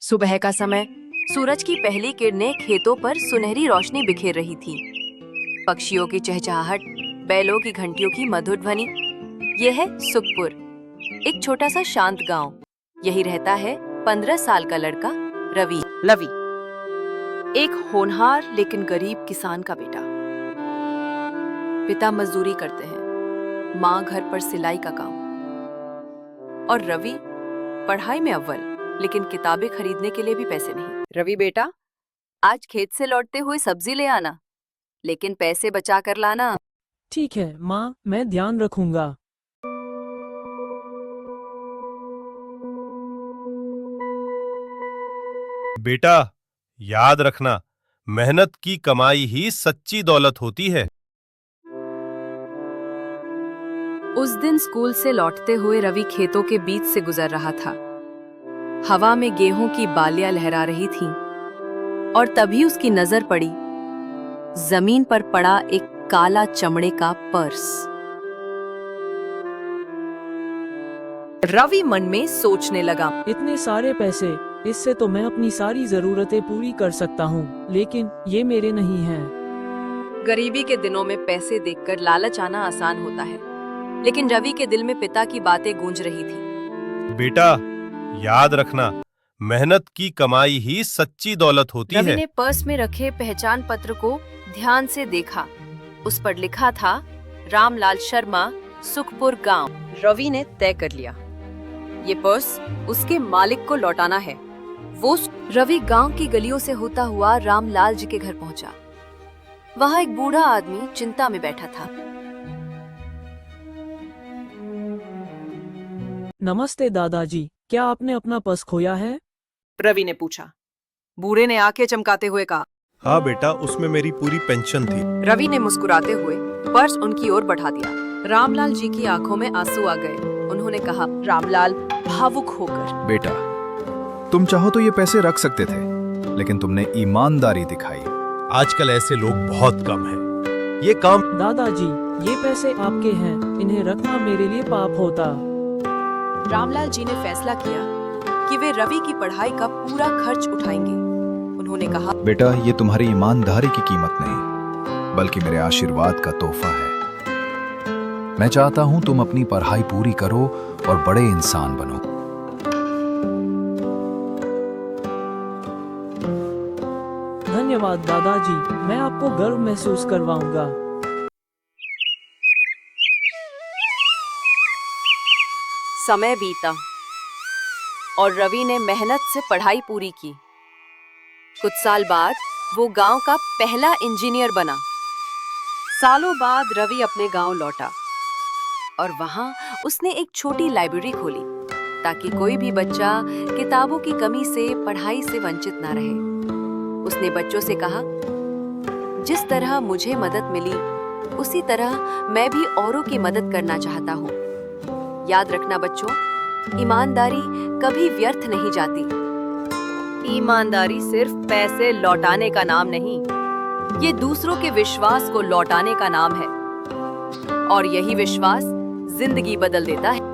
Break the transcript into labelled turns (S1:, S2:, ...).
S1: सुबह का समय, सूरज की पहली किरणें खेतों पर सुनहरी रोशनी बिखेर रही थी। पक्षियों की चहचहाहट, बैलों की घंटियों की मधुर ध्वनि। यह है सुखपुर, एक छोटा सा शांत गांव। यही रहता है 15 साल का लड़का रवि। एक होनहार लेकिन गरीब किसान का बेटा। पिता मजदूरी करते हैं, माँ घर पर सिलाई का काम, और रवि पढ़ाई में अव्वल, लेकिन किताबें खरीदने के लिए भी पैसे नहीं। रवि बेटा, आज खेत से लौटते हुए सब्जी ले आना, लेकिन पैसे बचा कर लाना।
S2: ठीक है माँ, मैं ध्यान रखूंगा।
S3: बेटा, याद रखना, मेहनत की कमाई ही सच्ची दौलत होती है।
S1: उस दिन स्कूल से लौटते हुए रवि खेतों के बीच से गुजर रहा था। हवा में गेहूं की बालियां लहरा रही थीं, और तभी उसकी नजर पड़ी जमीन पर पड़ा एक काला चमड़े का पर्स। रवि मन में सोचने लगा,
S2: इतने सारे पैसे, इससे तो मैं अपनी सारी जरूरतें पूरी कर सकता हूँ, लेकिन ये मेरे नहीं हैं।
S1: गरीबी के दिनों में पैसे देखकर लालच आना आसान होता है, लेकिन रवि के दिल में पिता की बातें गूंज रही थी।
S3: बेटा, याद रखना, मेहनत की कमाई ही सच्ची दौलत होती
S1: रवि
S3: है।
S1: ने पर्स में रखे पहचान पत्र को ध्यान से देखा। उस पर लिखा था रामलाल शर्मा, सुखपुर गांव। रवि ने तय कर लिया, ये पर्स उसके मालिक को लौटाना है। रवि गांव की गलियों से होता हुआ रामलाल जी के घर पहुंचा। वहां एक बूढ़ा आदमी चिंता में बैठा था।
S2: नमस्ते दादाजी, क्या आपने अपना पर्स खोया है?
S1: रवि ने पूछा। बूढ़े ने आंखें चमकाते हुए कहा।
S3: हाँ बेटा, उसमें मेरी पूरी पेंशन थी।
S1: रवि ने मुस्कुराते हुए पर्स उनकी ओर बढ़ा दिया। रामलाल जी की आंखों में आंसू आ गए। उन्होंने कहा, रामलाल भावुक होकर,
S4: बेटा, तुम चाहो तो ये पैसे रख सकते थे, लेकिन तुमने ईमानदारी दिखाई।
S3: आजकल ऐसे लोग बहुत कम हैं। ये काम
S2: दादाजी, ये पैसे आपके हैं, इन्हें रखना मेरे लिए पाप होता।
S1: रामलाल जी ने फैसला किया कि वे रवि की पढ़ाई का पूरा खर्च उठाएंगे। उन्होंने कहा,
S4: बेटा, ये तुम्हारी ईमानदारी की कीमत नहीं, बल्कि मेरे आशीर्वाद का तोहफा है। मैं चाहता हूं तुम अपनी पढ़ाई पूरी करो और बड़े इंसान बनो।
S2: धन्यवाद दादाजी, मैं आपको गर्व महसूस करवाऊंगा।
S1: समय बीता और रवि ने मेहनत से पढ़ाई पूरी की। कुछ साल बाद वो गांव का पहला इंजीनियर बना। सालों बाद रवि अपने गांव लौटा और वहां उसने एक छोटी लाइब्रेरी खोली, ताकि कोई भी बच्चा किताबों की कमी से पढ़ाई से वंचित ना रहे। उसने बच्चों से कहा, जिस तरह मुझे मदद मिली, उसी तरह मैं भी औरों की मदद करना चाहता हूँ। याद रखना बच्चों, ईमानदारी कभी व्यर्थ नहीं जाती। ईमानदारी सिर्फ पैसे लौटाने का नाम नहीं, ये दूसरों के विश्वास को लौटाने का नाम है, और यही विश्वास जिंदगी बदल देता है।